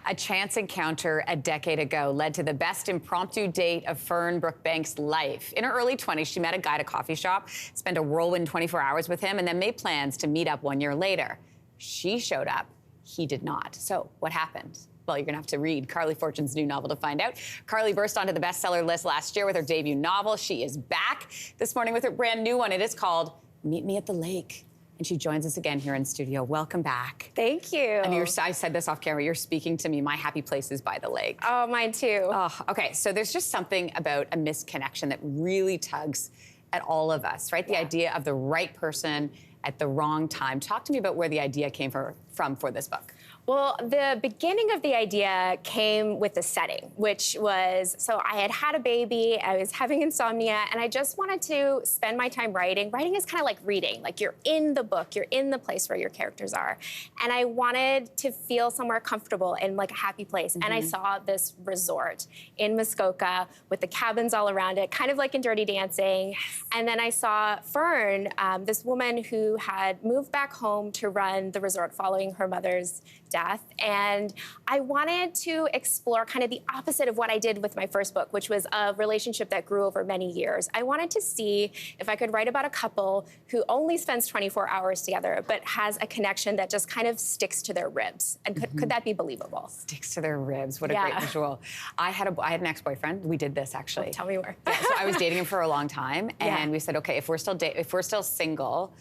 A chance encounter a decade ago led to the best impromptu date of Fern Brookbank's life. In her early 20s, she met a guy at a coffee shop, spent a whirlwind 24 hours with him, and then made plans to meet up 1 year later. She showed up. He did not. So what happened? Well, you're going to have to read Carly Fortune's new novel to find out. Carly burst onto the bestseller list last year with her debut novel. She is back this morning with her brand new one. It is called Meet Me at the Lake. And she joins us again here in studio. Welcome back. Thank you. And I said this off camera, you're speaking to me. My happy place is by the lake. Oh, mine too. Oh, okay, so there's just something about a misconnection that really tugs at all of us, right? The idea of the right person at the wrong time. Talk to me about where the idea came from for this book. Well, the beginning of the idea came with the setting, which was, so I had had a baby, I was having insomnia, and I just wanted to spend my time writing. Writing is kind of like reading, like you're in the book, you're in the place where your characters are. And I wanted to feel somewhere comfortable and like a happy place. And I saw this resort in Muskoka with the cabins all around it, kind of like in Dirty Dancing. And then I saw Fern, this woman who had moved back home to run the resort following her mother's death. And I wanted to explore kind of the opposite of what I did with my first book, which was a relationship that grew over many years. I wanted to see if I could write about a couple who only spends 24 hours together, but has a connection that just kind of sticks to their ribs. And could that be believable? Sticks to their ribs. What a great visual. I had an ex-boyfriend. We did this actually. Oh, tell me more. Yeah, so I was dating him for a long time, and we said, okay, if we're still single,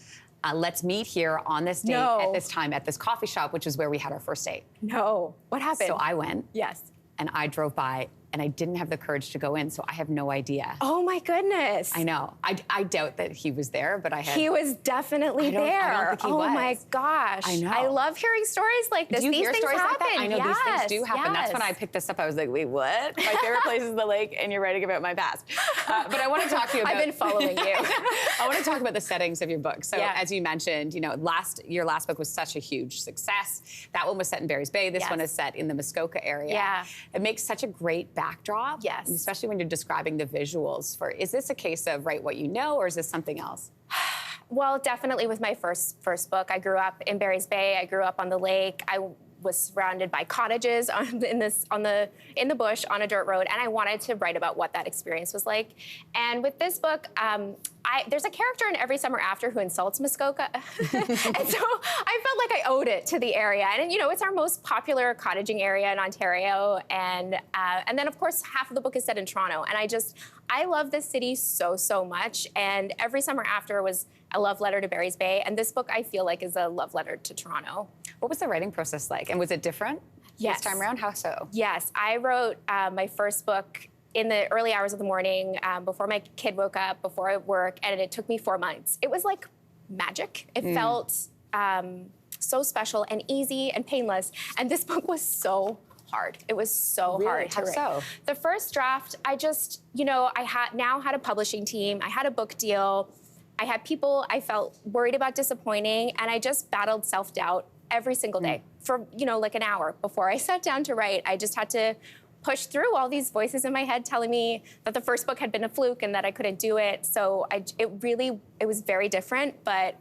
let's meet here on this date at this time at this coffee shop, which is where we had our first date. No. What happened? So I went. Yes. And I drove by, and I didn't have the courage to go in, so I have no idea. Oh my goodness. I know. I doubt that he was there, but I had. He was definitely there. I don't think he was. Oh my gosh. I know. I love hearing stories like this. Do you These hear things stories happen. like that? I know these things do happen. That's when I Yes. picked this up. I was like, wait, what? My favorite place is the lake, and you're writing about my past. But I want to talk to you about. I've been following you. I want to talk about the settings of your book. So as you mentioned, you know, your last book was such a huge success. That one was set in Barry's Bay. This one is set in the Muskoka area. Yeah. It makes such a great backdrop. Yes. Especially when you're describing the visuals for, is this a case of write what you know, or is this something else? Well, definitely with my first book. I grew up in Barry's Bay. I grew up on the lake. I was surrounded by cottages in the bush on a dirt road, and I wanted to write about what that experience was like. And with this book, there's a character in Every Summer After who insults Muskoka, and so I felt like I owed it to the area. And you know, it's our most popular cottaging area in Ontario, and then of course half of the book is set in Toronto. And I love this city so much. And Every Summer After was a love letter to Barry's Bay, and this book I feel like is a love letter to Toronto. What was the writing process like, and was it different this time around? How so? Yes, I wrote my first book in the early hours of the morning, before my kid woke up, before I work, and it took me 4 months. It was like magic. It felt so special and easy and painless, and this book was so hard. It was so hard to write. How so? The first draft, I just, you know, now had a publishing team, I had a book deal, I had people I felt worried about disappointing, and I just battled self-doubt every single day for, you know, like an hour before I sat down to write. I just had to push through all these voices in my head telling me that the first book had been a fluke and that I couldn't do it. So it was very different, but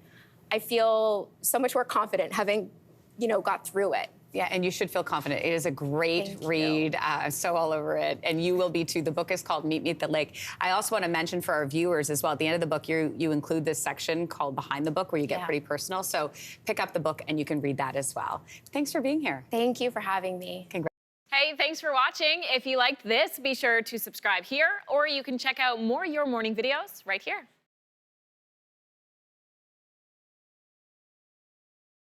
I feel so much more confident having, you know, got through it. Yeah, and you should feel confident. It is a great read. I'm so all over it, and you will be too. The book is called Meet Me at the Lake. I also want to mention for our viewers as well, at the end of the book, you include this section called Behind the Book, where you get pretty personal. So pick up the book, and you can read that as well. Thanks for being here. Thank you for having me. Congrats. Hey, thanks for watching. If you liked this, be sure to subscribe here, or you can check out more Your Morning videos right here.